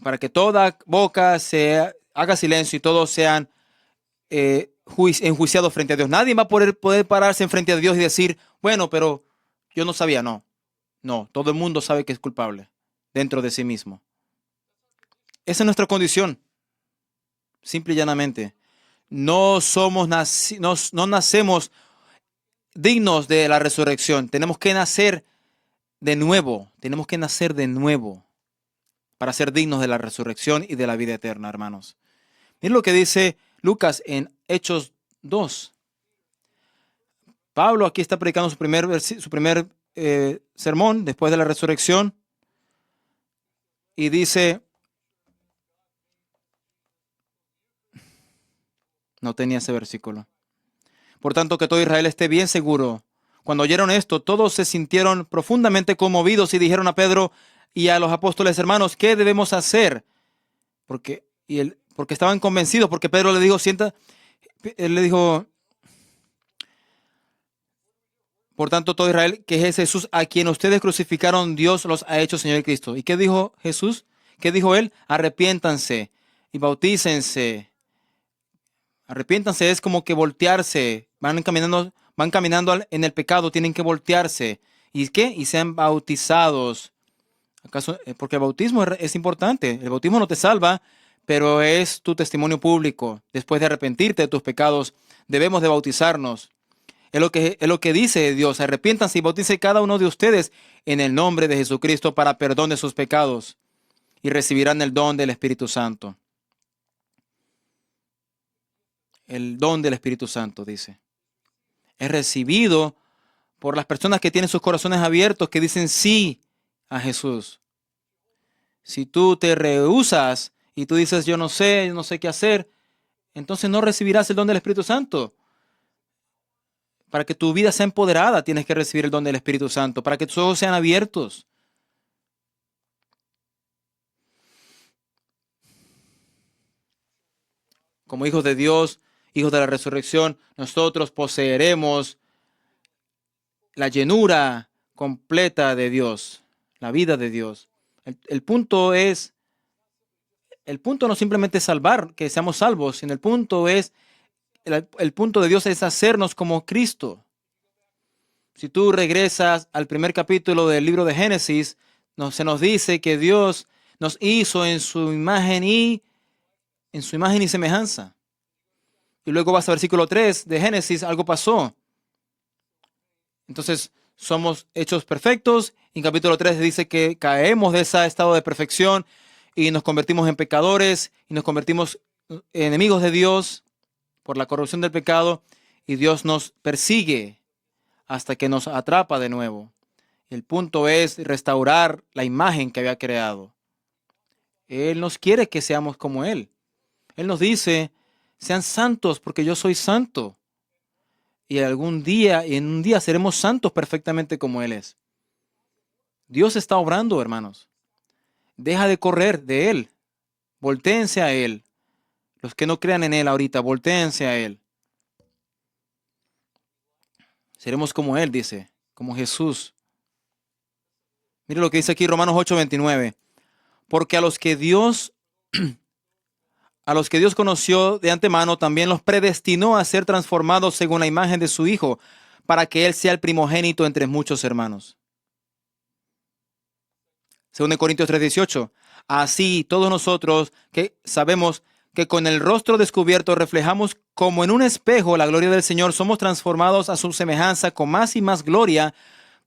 para que toda boca se haga silencio y todos sean enjuiciados frente a Dios. Nadie va a poder pararse en frente a Dios y decir, bueno, pero yo no sabía. No, no, todo el mundo sabe que es culpable dentro de sí mismo. Esa es nuestra condición, simple y llanamente. No nacemos dignos de la resurrección. Tenemos que nacer de nuevo. Tenemos que nacer de nuevo para ser dignos de la resurrección y de la vida eterna, hermanos. Miren lo que dice Lucas en Hechos 2. Pablo aquí está predicando su primer sermón después de la resurrección y dice, no tenía ese versículo. Por tanto, que todo Israel esté bien seguro. Cuando oyeron esto, todos se sintieron profundamente conmovidos y dijeron a Pedro y a los apóstoles, hermanos, ¿qué debemos hacer? Porque estaban convencidos, porque Pedro le dijo, él le dijo, por tanto, todo Israel, que es Jesús, a quien ustedes crucificaron, Dios los ha hecho Señor y Cristo. ¿Y qué dijo Jesús? ¿Qué dijo él? Arrepiéntanse y bautícense. Arrepiéntanse es como que voltearse. Van caminando en el pecado, tienen que voltearse. ¿Y qué? Y sean bautizados. ¿Acaso? Porque el bautismo es importante. El bautismo no te salva, pero es tu testimonio público. Después de arrepentirte de tus pecados, debemos de bautizarnos. Es lo que dice Dios. Arrepiéntanse y bautícense cada uno de ustedes en el nombre de Jesucristo para perdón de sus pecados y recibirán el don del Espíritu Santo. El don del Espíritu Santo, dice. Es recibido por las personas que tienen sus corazones abiertos, que dicen sí a Jesús. Si tú te rehusas y tú dices yo no sé qué hacer, entonces no recibirás el don del Espíritu Santo. Para que tu vida sea empoderada, tienes que recibir el don del Espíritu Santo, para que tus ojos sean abiertos. Como hijos de Dios, hijos de la resurrección, nosotros poseeremos la llenura completa de Dios, la vida de Dios. El punto no simplemente es salvar, que seamos salvos, sino el punto de Dios es hacernos como Cristo. Si tú regresas al primer capítulo del libro de Génesis, se nos dice que Dios nos hizo en su imagen y semejanza. Y luego vas al versículo 3 de Génesis, algo pasó. Entonces, somos hechos perfectos. Y en capítulo 3 dice que caemos de ese estado de perfección y nos convertimos en pecadores y nos convertimos en enemigos de Dios por la corrupción del pecado. Y Dios nos persigue hasta que nos atrapa de nuevo. El punto es restaurar la imagen que había creado. Él nos quiere que seamos como Él. Él nos dice, sean santos porque yo soy santo. Y en un día seremos santos perfectamente como Él es. Dios está obrando, hermanos. Deja de correr de Él. Voltéense a Él. Los que no crean en Él ahorita, voltéense a Él. Seremos como Él, dice, como Jesús. Mire lo que dice aquí Romanos 8:29. Porque a los que Dios conoció de antemano, también los predestinó a ser transformados según la imagen de su Hijo, para que Él sea el primogénito entre muchos hermanos. Según de Corintios 3:18. Así todos nosotros que sabemos que con el rostro descubierto reflejamos como en un espejo la gloria del Señor, somos transformados a su semejanza con más y más gloria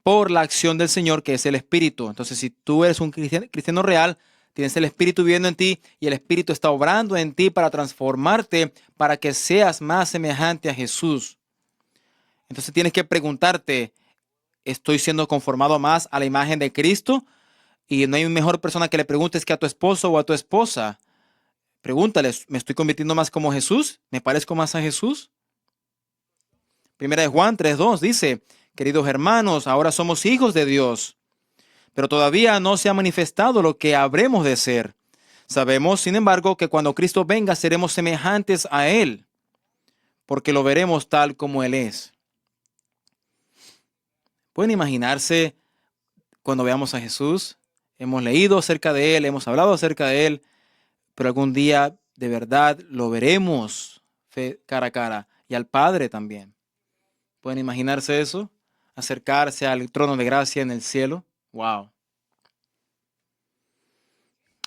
por la acción del Señor, que es el Espíritu. Entonces, si tú eres un cristiano real, tienes el Espíritu viviendo en ti y el Espíritu está obrando en ti para transformarte, para que seas más semejante a Jesús. Entonces tienes que preguntarte, ¿estoy siendo conformado más a la imagen de Cristo? Y no hay mejor persona que le preguntes que a tu esposo o a tu esposa. Pregúntales, ¿me estoy convirtiendo más como Jesús? ¿Me parezco más a Jesús? Primera de Juan 3:2 dice, queridos hermanos, ahora somos hijos de Dios, pero todavía no se ha manifestado lo que habremos de ser. Sabemos, sin embargo, que cuando Cristo venga seremos semejantes a Él, porque lo veremos tal como Él es. ¿Pueden imaginarse cuando veamos a Jesús? Hemos leído acerca de Él, hemos hablado acerca de Él, pero algún día de verdad lo veremos cara a cara y al Padre también. ¿Pueden imaginarse eso? Acercarse al trono de gracia en el cielo. Wow.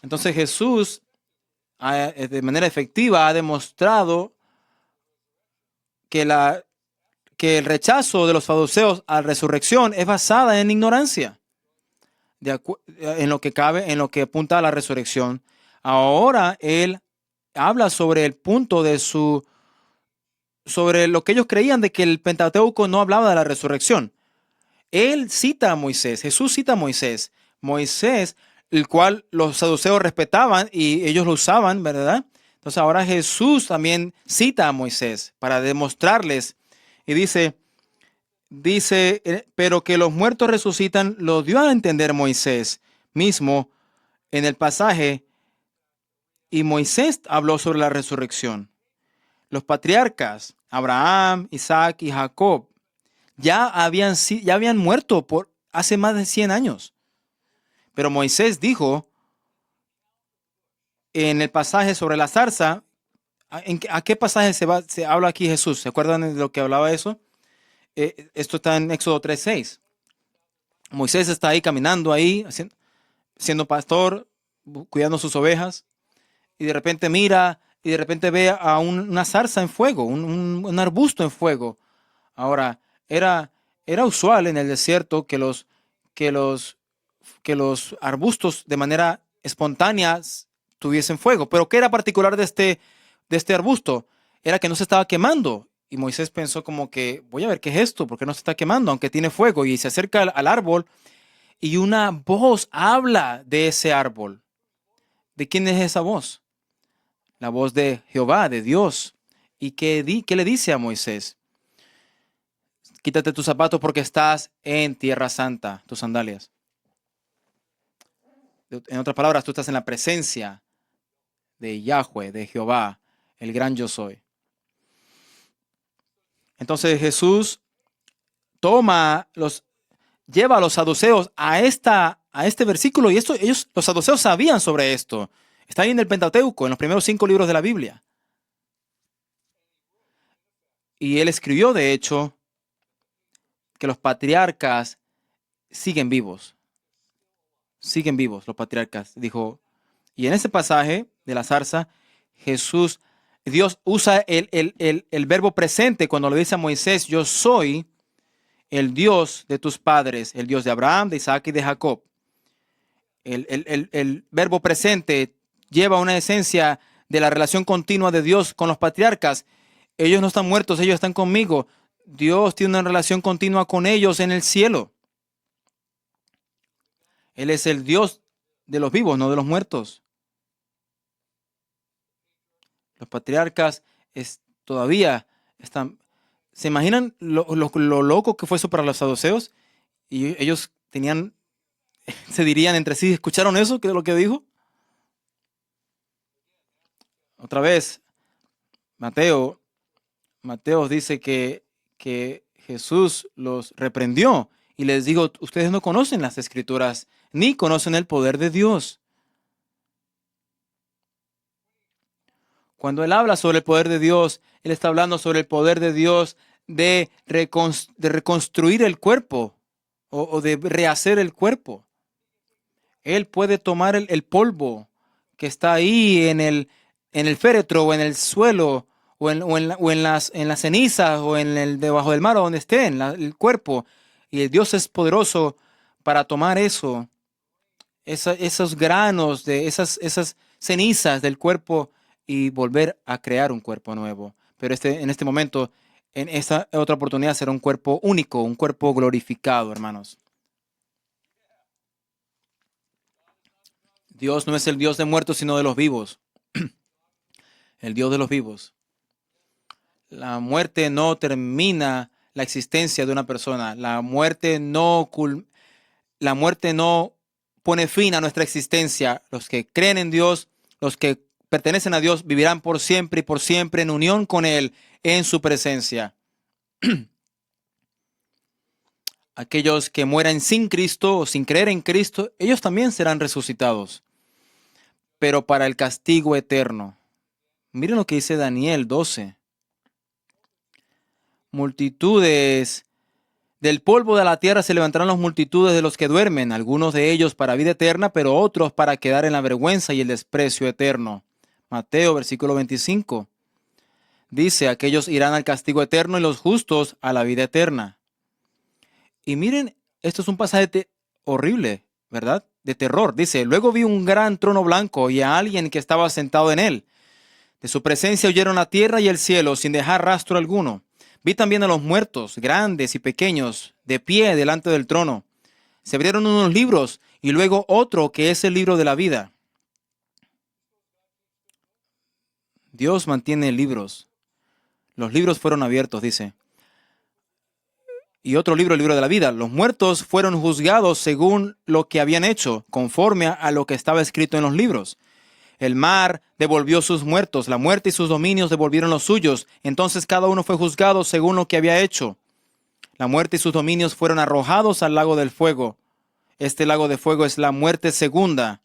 Entonces Jesús de manera efectiva ha demostrado que, que el rechazo de los saduceos a la resurrección es basada en ignorancia, en lo que cabe, en lo que apunta a la resurrección. Ahora él habla sobre el punto de sobre lo que ellos creían de que el Pentateuco no hablaba de la resurrección. Él cita a Moisés, Jesús cita a Moisés. Moisés, el cual los saduceos respetaban y ellos lo usaban, ¿verdad? Entonces ahora Jesús también cita a Moisés para demostrarles y dice, pero que los muertos resucitan, lo dio a entender Moisés mismo en el pasaje, y Moisés habló sobre la resurrección. Los patriarcas, Abraham, Isaac y Jacob, ya habían muerto por hace más de 100 años. Pero Moisés dijo en el pasaje sobre la zarza, ¿a qué pasaje se habla aquí Jesús? ¿Se acuerdan de lo que hablaba eso? Esto está en Éxodo 3:6. Moisés está ahí caminando ahí, siendo pastor, cuidando sus ovejas, y de repente mira y de repente ve a una zarza en fuego, un arbusto en fuego. Ahora, era usual en el desierto que los, que los arbustos de manera espontánea tuviesen fuego. Pero ¿qué era particular de este arbusto? Era que no se estaba quemando. Y Moisés pensó como que, voy a ver qué es esto, porque no se está quemando, aunque tiene fuego. Y se acerca al árbol y una voz habla de ese árbol. ¿De quién es esa voz? La voz de Jehová, de Dios. ¿Y qué le dice a Moisés? Quítate tus zapatos porque estás en tierra santa, tus sandalias. En otras palabras, tú estás en la presencia de Yahweh, de Jehová, el gran yo soy. Entonces Jesús lleva a los saduceos a este versículo, y los saduceos sabían sobre esto. Está ahí en el Pentateuco, en los primeros 5 libros de la Biblia. Y él escribió, de hecho, que los patriarcas siguen vivos. Siguen vivos los patriarcas, dijo. Y en ese pasaje de la zarza, Dios usa el verbo presente cuando le dice a Moisés, yo soy el Dios de tus padres, el Dios de Abraham, de Isaac y de Jacob. El verbo presente lleva una esencia de la relación continua de Dios con los patriarcas. Ellos no están muertos, ellos están conmigo. Dios tiene una relación continua con ellos en el cielo. Él es el Dios de los vivos, no de los muertos. Los patriarcas todavía están. ¿Se imaginan lo loco que fue eso para los saduceos? Y ellos se dirían entre sí, ¿escucharon eso? ¿Qué es lo que dijo? Otra vez, Mateo dice que Jesús los reprendió y les dijo, ustedes no conocen las Escrituras ni conocen el poder de Dios. Cuando él habla sobre el poder de Dios, él está hablando sobre el poder de Dios de reconstruir el cuerpo o de rehacer el cuerpo. Él puede tomar el polvo que está ahí en el féretro o en el suelo en las cenizas o debajo del mar o donde esté el cuerpo. Y Dios es poderoso para tomar esos granos de esas cenizas del cuerpo y volver a crear un cuerpo nuevo. Pero en este momento, en esta otra oportunidad, será un cuerpo único, un cuerpo glorificado, hermanos. Dios no es el Dios de muertos, sino de los vivos. el Dios de los vivos. La muerte no termina la existencia de una persona. La muerte no pone fin a nuestra existencia. Los que creen en Dios, los que pertenecen a Dios, vivirán por siempre en unión con Él, en su presencia. Aquellos que mueran sin Cristo o sin creer en Cristo, ellos también serán resucitados, pero para el castigo eterno. Miren lo que dice Daniel 12. Multitudes del polvo de la tierra se levantarán las multitudes de los que duermen, algunos de ellos para vida eterna, pero otros para quedar en la vergüenza y el desprecio eterno. Mateo, versículo 25. Dice, aquellos irán al castigo eterno y los justos a la vida eterna. Y miren, esto es un pasaje horrible, ¿verdad? De terror. Dice, luego vi un gran trono blanco y a alguien que estaba sentado en él. De su presencia huyeron la tierra y el cielo sin dejar rastro alguno. Vi también a los muertos, grandes y pequeños, de pie delante del trono. Se abrieron unos libros y luego otro que es el libro de la vida. Dios mantiene libros. Los libros fueron abiertos, dice. Y otro libro, el libro de la vida. Los muertos fueron juzgados según lo que habían hecho, conforme a lo que estaba escrito en los libros. El mar devolvió sus muertos, la muerte y sus dominios devolvieron los suyos. Entonces cada uno fue juzgado según lo que había hecho. La muerte y sus dominios fueron arrojados al lago del fuego. Este lago de fuego es la muerte segunda.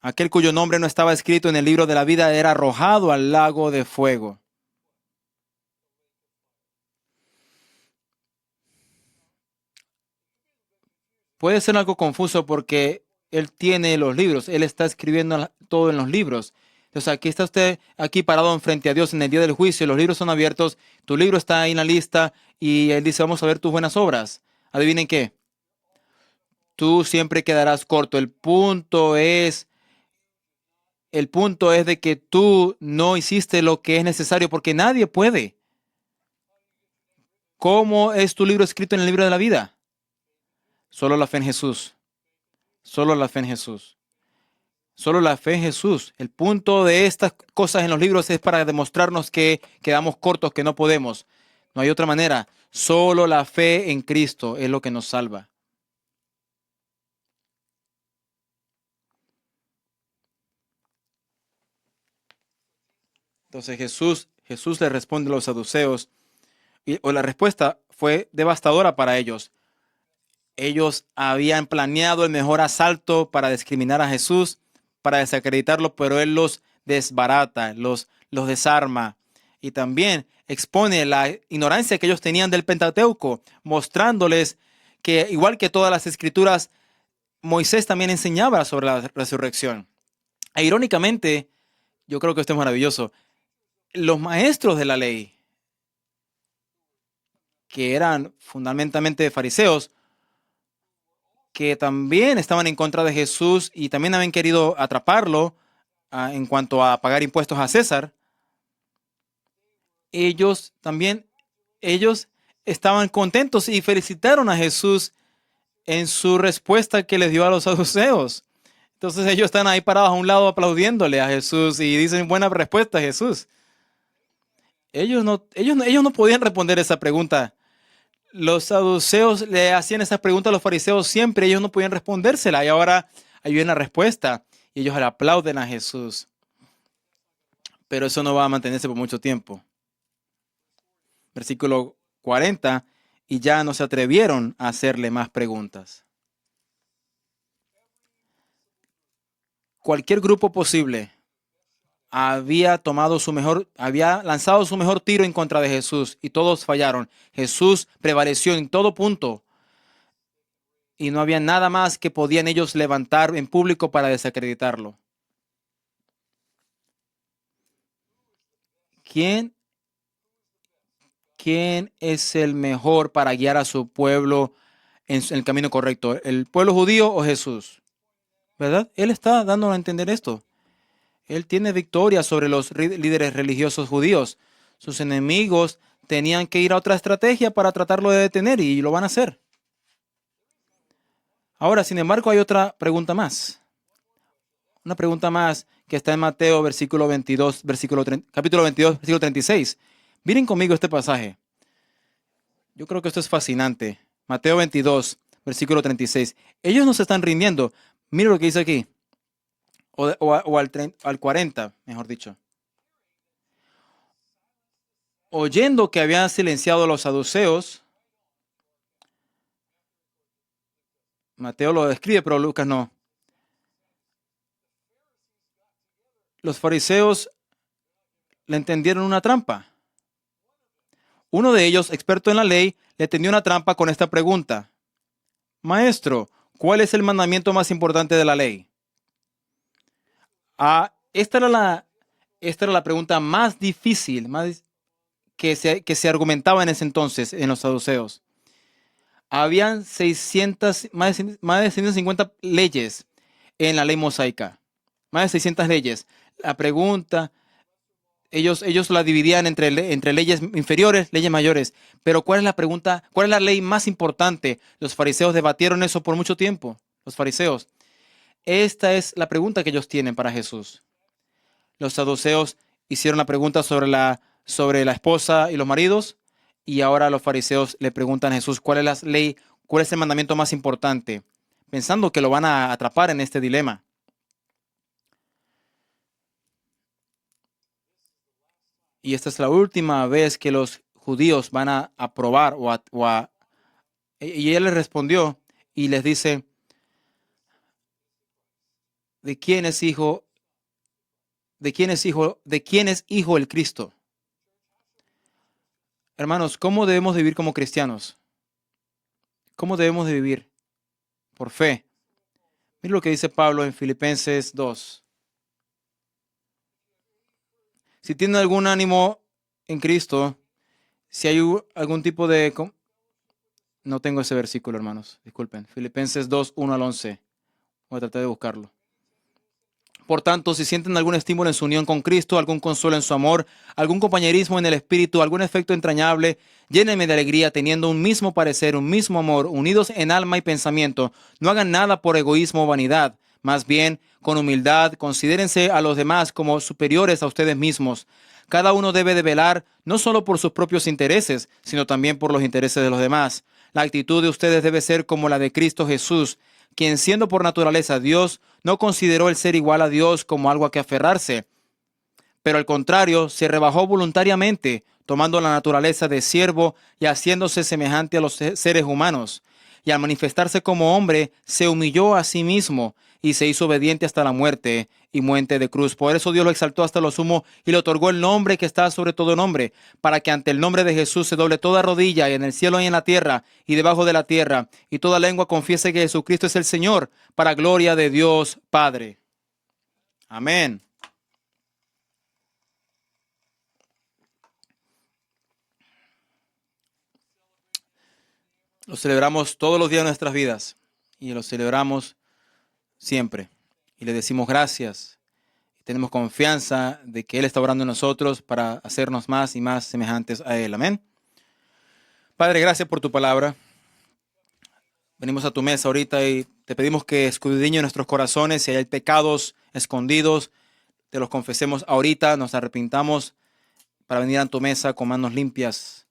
Aquel cuyo nombre no estaba escrito en el libro de la vida era arrojado al lago de fuego. Puede ser algo confuso porque él tiene los libros, él está escribiendo todo en los libros. Entonces aquí está usted, aquí parado enfrente a Dios en el día del juicio, los libros son abiertos, tu libro está ahí en la lista y él dice, vamos a ver tus buenas obras. ¿Adivinen qué? Tú siempre quedarás corto. El punto es de que tú no hiciste lo que es necesario porque nadie puede. ¿Cómo es tu libro escrito en el libro de la vida? Solo la fe en Jesús. Solo la fe en Jesús. Solo la fe en Jesús. El punto de estas cosas en los libros es para demostrarnos que quedamos cortos, que no podemos. No hay otra manera. Solo la fe en Cristo es lo que nos salva. Entonces Jesús le responde a los saduceos, o la respuesta fue devastadora para ellos. Ellos habían planeado el mejor asalto para discriminar a Jesús, para desacreditarlo, pero Él los desbarata, los desarma y también expone la ignorancia que ellos tenían del Pentateuco, mostrándoles que, igual que todas las escrituras, Moisés también enseñaba sobre la resurrección. E irónicamente, yo creo que esto es maravilloso, los maestros de la ley, que eran fundamentalmente fariseos, que también estaban en contra de Jesús y también habían querido atraparlo en cuanto a pagar impuestos a César. Ellos estaban contentos y felicitaron a Jesús en su respuesta que les dio a los saduceos. Entonces ellos están ahí parados a un lado aplaudiéndole a Jesús y dicen buena respuesta, Jesús. Ellos no podían responder esa pregunta. Los saduceos le hacían esas preguntas a los fariseos siempre, ellos no podían respondérsela y ahora hay una respuesta y ellos le aplauden a Jesús. Pero eso no va a mantenerse por mucho tiempo. Versículo 40, y ya no se atrevieron a hacerle más preguntas. Cualquier grupo posible había lanzado su mejor tiro en contra de Jesús y todos fallaron. Jesús prevaleció en todo punto y no había nada más que podían ellos levantar en público para desacreditarlo. ¿Quién es el mejor para guiar a su pueblo en el camino correcto? ¿El pueblo judío o Jesús? ¿Verdad? Él está dándonos a entender esto. Él tiene victoria sobre los líderes religiosos judíos. Sus enemigos tenían que ir a otra estrategia para tratarlo de detener y lo van a hacer. Ahora, sin embargo, hay otra pregunta más. Una pregunta más que está en Mateo, versículo 22, capítulo 22, versículo 36. Miren conmigo este pasaje. Yo creo que esto es fascinante. Mateo 22, versículo 36. Ellos no se están rindiendo. Miren lo que dice aquí. O al 40, mejor dicho. Oyendo que habían silenciado a los saduceos, Mateo lo describe, pero Lucas no. Los fariseos le entendieron una trampa. Uno de ellos, experto en la ley, le tendió una trampa con esta pregunta. Maestro, ¿cuál es el mandamiento más importante de la ley? Esta era la pregunta más difícil que se argumentaba en ese entonces en los saduceos. Habían 600, más de 650 leyes en la ley mosaica. Más de 600 leyes. La pregunta, ellos la dividían entre leyes inferiores, leyes mayores. Pero ¿cuál es la pregunta? ¿Cuál es la ley más importante? Los fariseos debatieron eso por mucho tiempo. Los fariseos. Esta es la pregunta que ellos tienen para Jesús. Los saduceos hicieron la pregunta sobre la esposa y los maridos, y ahora los fariseos le preguntan a Jesús cuál es la ley, cuál es el mandamiento más importante, pensando que lo van a atrapar en este dilema. Y esta es la última vez que los judíos van a aprobar y él les respondió y les dice, ¿de quién es hijo? ¿De quién es hijo? ¿De quién es hijo el Cristo? Hermanos, ¿cómo debemos de vivir como cristianos? ¿Cómo debemos de vivir? Por fe. Mira lo que dice Pablo en Filipenses 2. Si tienen algún ánimo en Cristo, si hay algún tipo de... No tengo ese versículo, hermanos. Disculpen. Filipenses 2, 1 al 11. Voy a tratar de buscarlo. Por tanto, si sienten algún estímulo en su unión con Cristo, algún consuelo en su amor, algún compañerismo en el Espíritu, algún efecto entrañable, llénenme de alegría teniendo un mismo parecer, un mismo amor, unidos en alma y pensamiento. No hagan nada por egoísmo o vanidad. Más bien, con humildad, considérense a los demás como superiores a ustedes mismos. Cada uno debe de velar no solo por sus propios intereses, sino también por los intereses de los demás. La actitud de ustedes debe ser como la de Cristo Jesús, quien siendo por naturaleza Dios, no consideró el ser igual a Dios como algo a que aferrarse, pero al contrario, se rebajó voluntariamente, tomando la naturaleza de siervo y haciéndose semejante a los seres humanos. Y al manifestarse como hombre, se humilló a sí mismo y se hizo obediente hasta la muerte y muerte de cruz. Por eso Dios lo exaltó hasta lo sumo y le otorgó el nombre que está sobre todo nombre, para que ante el nombre de Jesús se doble toda rodilla, y en el cielo y en la tierra y debajo de la tierra, y toda lengua confiese que Jesucristo es el Señor, para gloria de Dios Padre. Amén. Lo celebramos todos los días de nuestras vidas y lo celebramos siempre. Y le decimos gracias. Tenemos confianza de que Él está orando en nosotros para hacernos más y más semejantes a Él. Amén. Padre, gracias por tu palabra. Venimos a tu mesa ahorita y te pedimos que escudriñes nuestros corazones. Si hay pecados escondidos, te los confesemos ahorita, nos arrepintamos para venir a tu mesa con manos limpias